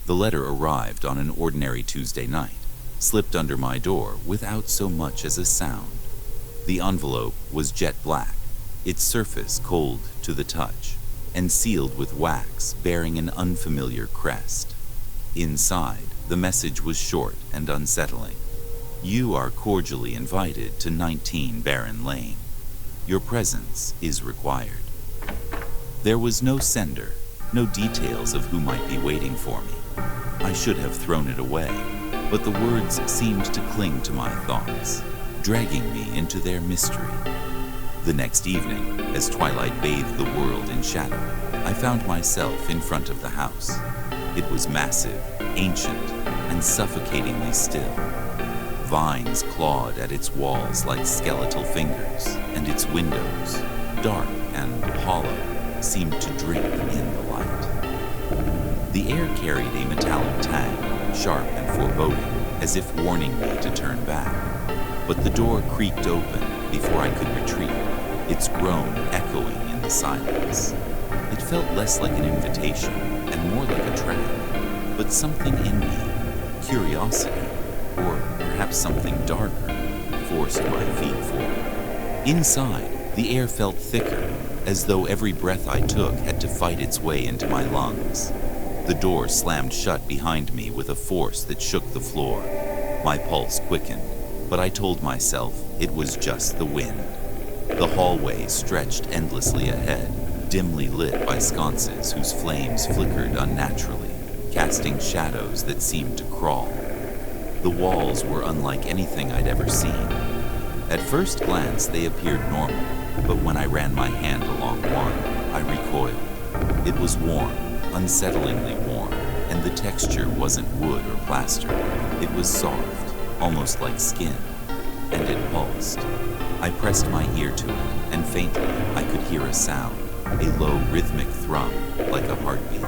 The letter arrived on an ordinary Tuesday night, slipped under my door without so much as a sound. The envelope was jet black, its surface cold to the touch, and sealed with wax bearing an unfamiliar crest. Inside, the message was short and unsettling. You are cordially invited to 19 Barron Lane. Your presence is required. There was no sender, no details of who might be waiting for me. I should have thrown it away, but the words seemed to cling to my thoughts, dragging me into their mystery. The next evening, as twilight bathed the world in shadow, I found myself in front of the house. It was massive, ancient, and suffocatingly still. Vines clawed at its walls like skeletal fingers, and its windows, dark and hollow, seemed to drink in the light. The air carried a metallic tang, sharp and foreboding, as if warning me to turn back. But the door creaked open before I could retreat, its groan echoing in the silence. It felt less like an invitation and more like a trap, but something in me, curiosity, or perhaps something darker, forced my feet forward. Inside, the air felt thicker, as though every breath I took had to fight its way into my lungs. The door slammed shut behind me with a force that shook the floor. My pulse quickened, but I told myself it was just the wind. The hallway stretched endlessly ahead, dimly lit by sconces whose flames flickered unnaturally, casting shadows that seemed to crawl. The walls were unlike anything I'd ever seen. At first glance, they appeared normal, but when I ran my hand along one, I recoiled. It was warm, unsettlingly warm, and the texture wasn't wood or plaster. It was soft, almost like skin, and it pulsed. I pressed my ear to it, and faintly I could hear a sound, a low rhythmic thrum, like a heartbeat.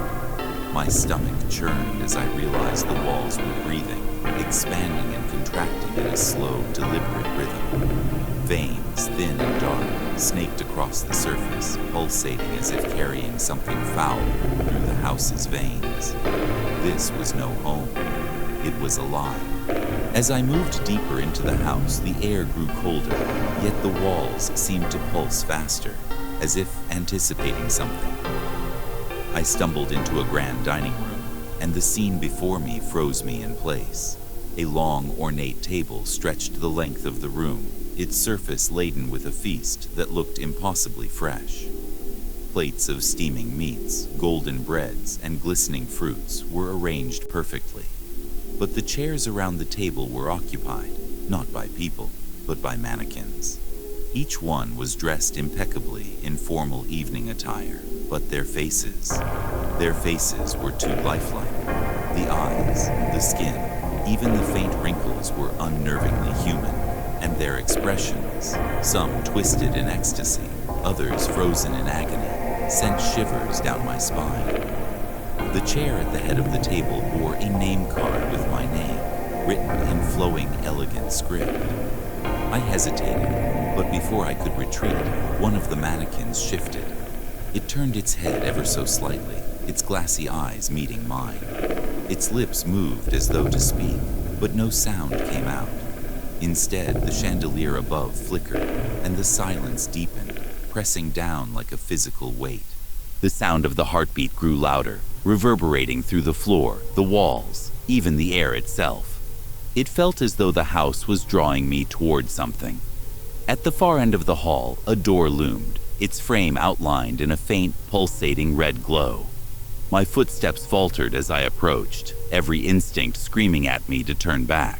My stomach churned as I realized the walls were breathing, expanding and contracting in a slow, deliberate rhythm. Veins, thin and dark, snaked across the surface, pulsating as if carrying something foul through the house's veins. This was no home. It was alive. As I moved deeper into the house, the air grew colder, yet the walls seemed to pulse faster, as if anticipating something. I stumbled into a grand dining room, and the scene before me froze me in place. A long, ornate table stretched the length of the room, its surface laden with a feast that looked impossibly fresh. Plates of steaming meats, golden breads, and glistening fruits were arranged perfectly. But the chairs around the table were occupied, not by people, but by mannequins. Each one was dressed impeccably in formal evening attire, but their faces were too lifelike. The eyes, the skin, even the faint wrinkles were unnervingly human, and their expressions, some twisted in ecstasy, others frozen in agony, sent shivers down my spine. The chair at the head of the table bore a name card with my name, written in flowing, elegant script. I hesitated, but before I could retreat, one of the mannequins shifted. It turned its head ever so slightly, its glassy eyes meeting mine. Its lips moved as though to speak, but no sound came out. Instead, the chandelier above flickered, and the silence deepened, pressing down like a physical weight. The sound of the heartbeat grew louder, reverberating through the floor, the walls, even the air itself. It felt as though the house was drawing me toward something. At the far end of the hall, a door loomed, its frame outlined in a faint, pulsating red glow. My footsteps faltered as I approached, every instinct screaming at me to turn back.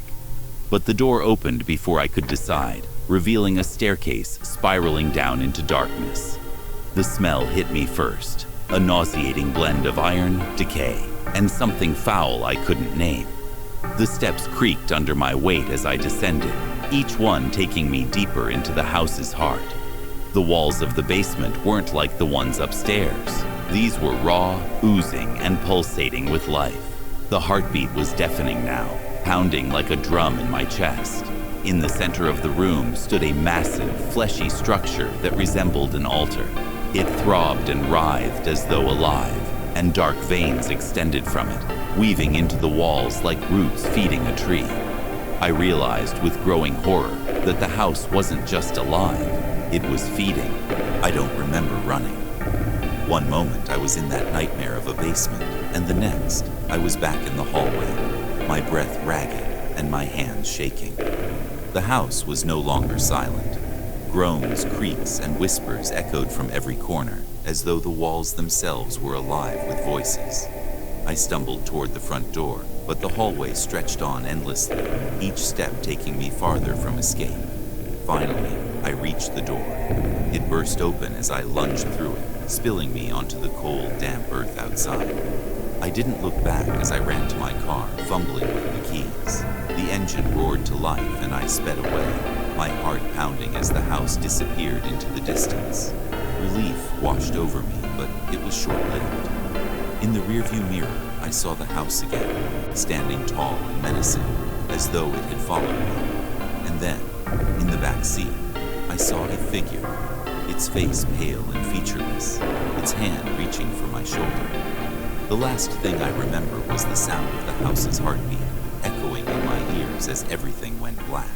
But the door opened before I could decide, revealing a staircase spiraling down into darkness. The smell hit me first, a nauseating blend of iron, decay, and something foul I couldn't name. The steps creaked under my weight as I descended, each one taking me deeper into the house's heart. The walls of the basement weren't like the ones upstairs. These were raw, oozing, and pulsating with life. The heartbeat was deafening now, pounding like a drum in my chest. In the center of the room stood a massive, fleshy structure that resembled an altar. It throbbed and writhed as though alive, and dark veins extended from it. weaving into the walls like roots feeding a tree. I realized with growing horror that the house wasn't just alive, it was feeding. I don't remember running. One moment I was in that nightmare of a basement, and the next I was back in the hallway, my breath ragged and my hands shaking. The house was no longer silent. Groans, creaks, and whispers echoed from every corner, as though the walls themselves were alive with voices. I stumbled toward the front door, but the hallway stretched on endlessly, each step taking me farther from escape. Finally, I reached the door. It burst open as I lunged through it, spilling me onto the cold, damp earth outside. I didn't look back as I ran to my car, fumbling with the keys. The engine roared to life and I sped away, my heart pounding as the house disappeared into the distance. Relief washed over me, but it was short-lived. In the rearview mirror, I saw the house again, standing tall and menacing, as though it had followed me. And then, in the back seat, I saw a figure, its face pale and featureless, its hand reaching for my shoulder. The last thing I remember was the sound of the house's heartbeat, echoing in my ears as everything went black.